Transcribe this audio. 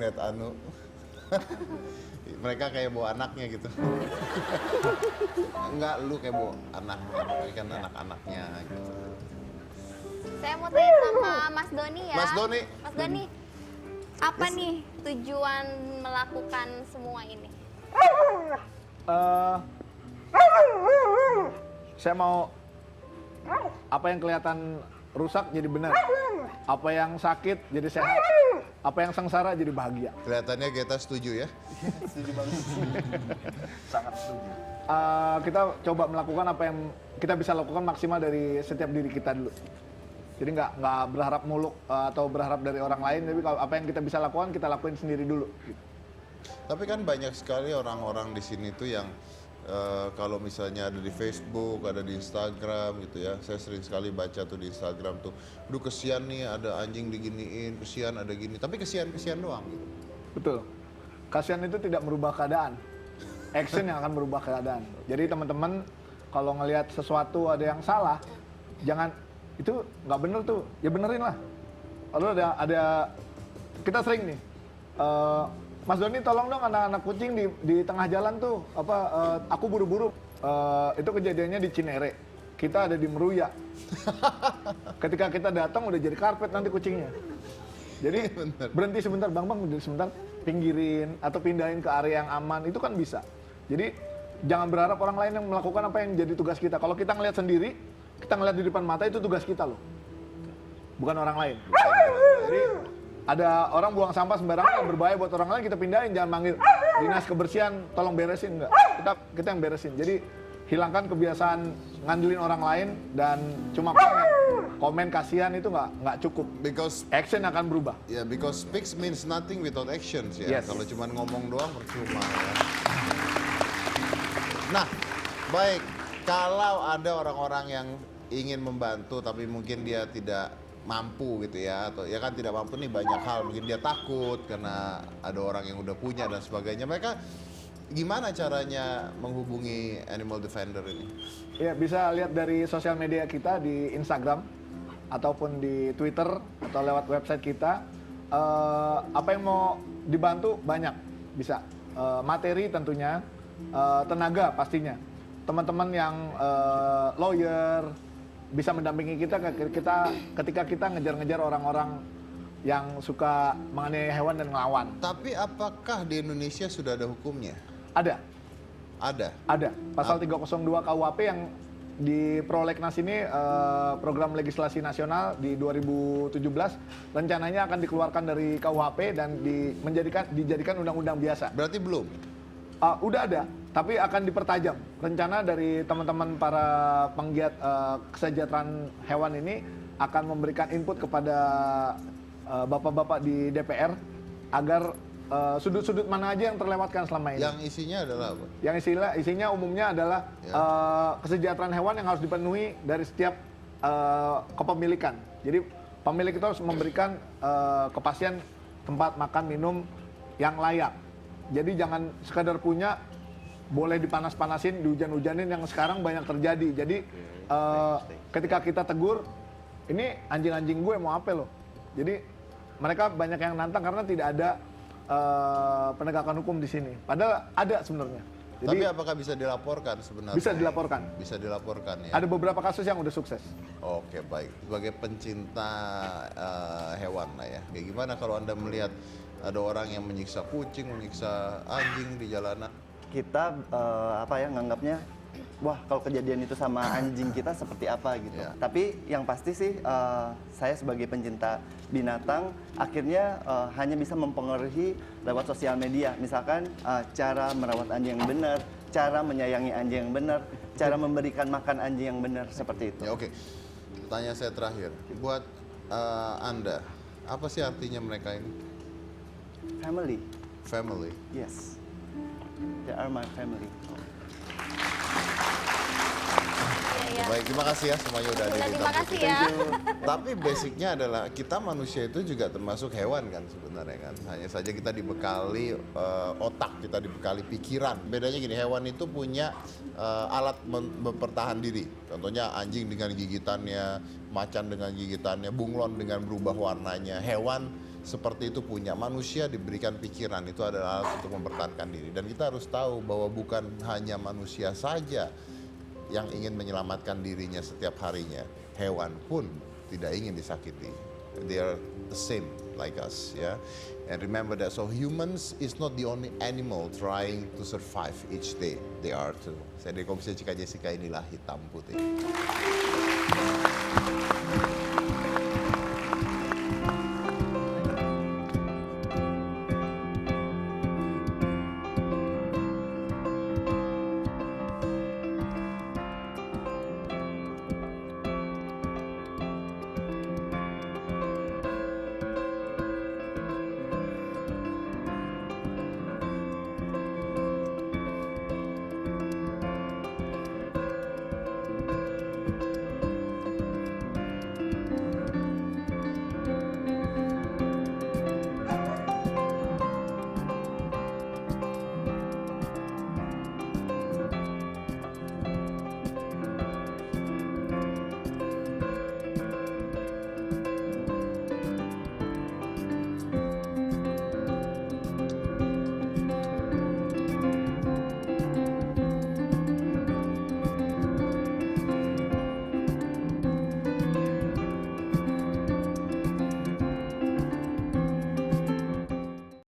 ngeliat Anu. Mereka kayak bawa anaknya gitu. Enggak, lu kayak bawa anaknya, ini kan anak-anaknya gitu. Saya mau tanya sama Mas Doni ya. Mas Doni. Mas Doni, apa nih tujuan melakukan semua ini? Saya mau apa yang kelihatan rusak jadi benar, apa yang sakit jadi sehat, apa yang sengsara jadi bahagia. Kelihatannya Geta setuju ya? Setuju banget. Sangat setuju. Kita coba melakukan apa yang kita bisa lakukan maksimal dari setiap diri kita dulu. Jadi nggak berharap muluk atau berharap dari orang lain, tapi kalau apa yang kita bisa lakukan kita lakuin sendiri dulu. Gitu. Tapi kan banyak sekali orang-orang di sini tuh yang kalau misalnya ada di Facebook, ada di Instagram gitu ya. Saya sering sekali baca tuh di Instagram tuh, aduh kesian nih ada anjing diginiin, kesian ada gini. Tapi kesian-kesian doang gitu. Betul. Kasihan itu tidak merubah keadaan. Action yang akan merubah keadaan. Jadi teman-teman kalau ngelihat sesuatu ada yang salah, jangan itu nggak bener tuh, ya benerin lah. Lalu ada kita sering nih, Mas Doni tolong dong anak-anak kucing di tengah jalan tuh, aku buru-buru. Itu kejadiannya di Cinere. Kita ada di Meruya. Ketika kita datang udah jadi karpet nanti kucingnya. Jadi berhenti sebentar, bang berhenti sebentar, pinggirin atau pindahin ke area yang aman, itu kan bisa. Jadi jangan berharap orang lain yang melakukan apa yang jadi tugas kita. Kalau kita ngelihat sendiri, kita ngelihat di depan mata itu tugas kita loh, bukan orang lain. Jadi ada orang buang sampah sembarangan yang berbahaya buat orang lain, kita pindahin, jangan manggil dinas kebersihan tolong beresin, enggak. Kita yang beresin. Jadi hilangkan kebiasaan ngandelin orang lain dan cuma komen kasihan itu nggak cukup. Because Action akan berubah. ya, because speaks means nothing without actions ya. Yes. Kalau cuma ngomong doang percuma ya. Nah, baik. Kalau ada orang-orang yang ingin membantu tapi mungkin dia tidak mampu gitu ya, atau ya kan tidak mampu nih banyak hal, mungkin dia takut karena ada orang yang udah punya dan sebagainya. Mereka gimana caranya menghubungi Animal Defender ini? Ya, bisa lihat dari sosial media kita di Instagram ataupun di Twitter atau lewat website kita. Apa yang mau dibantu banyak, bisa materi tentunya, tenaga pastinya. Teman-teman yang lawyer bisa mendampingi kita ketika kita ngejar-ngejar orang-orang yang suka menganiaya hewan dan ngelawan. Tapi apakah di Indonesia sudah ada hukumnya? Ada. Ada. Pasal 302 KUHP yang di Prolegnas ini program legislasi nasional di 2017 rencananya akan dikeluarkan dari KUHP dan dijadikan undang-undang biasa. Berarti belum? Udah ada, tapi akan dipertajam. Rencana dari teman-teman para penggiat kesejahteraan hewan ini akan memberikan input kepada bapak-bapak di DPR agar sudut-sudut mana aja yang terlewatkan selama ini. Yang isinya adalah apa? Yang isinya umumnya adalah kesejahteraan hewan yang harus dipenuhi dari setiap kepemilikan. Jadi pemilik itu harus memberikan kepastian tempat makan minum yang layak. Jadi jangan sekadar punya, boleh dipanas-panasin, dihujan-hujanin yang sekarang banyak terjadi. Jadi ketika kita tegur, ini anjing-anjing gue mau apa loh. Jadi mereka banyak yang nantang karena tidak ada penegakan hukum di sini. Padahal ada sebenarnya. Jadi, tapi apakah bisa dilaporkan sebenarnya? Bisa dilaporkan. Bisa dilaporkan ya. Ada beberapa kasus yang udah sukses. Oke, baik. Sebagai pencinta hewan lah ya. Kayak gimana kalau Anda melihat ada orang yang menyiksa kucing, menyiksa anjing di jalanan? Kita nganggapnya, wah kalau kejadian itu sama anjing kita seperti apa gitu. Ya. Tapi yang pasti sih saya sebagai pencinta binatang akhirnya hanya bisa mempengaruhi lewat sosial media. Misalkan cara merawat anjing yang benar, cara menyayangi anjing yang benar, cara memberikan makan anjing yang benar, seperti itu. Ya, oke. Tanya saya terakhir, buat Anda, apa sih artinya mereka ini? Family, Family. yes. They are my family. Iya. Baik, terima kasih ya semuanya udah ada di Terima kasih ya. Tapi basicnya adalah kita manusia itu juga termasuk hewan kan sebenarnya kan. Hanya saja kita dibekali otak, kita dibekali pikiran. Bedanya gini, hewan itu punya alat bertahan diri. Contohnya anjing dengan gigitannya, macan dengan gigitannya, bunglon dengan berubah warnanya. Hewan seperti itu punya. Manusia diberikan pikiran, itu adalah alat untuk mempertahankan diri. Dan kita harus tahu bahwa bukan hanya manusia saja yang ingin menyelamatkan dirinya setiap harinya. Hewan pun tidak ingin disakiti. They are the same like us, ya. And remember that, so humans is not the only animal trying to survive each day. They are too. Saya dari Komisi Cika Jessica, inilah Hitam Putih.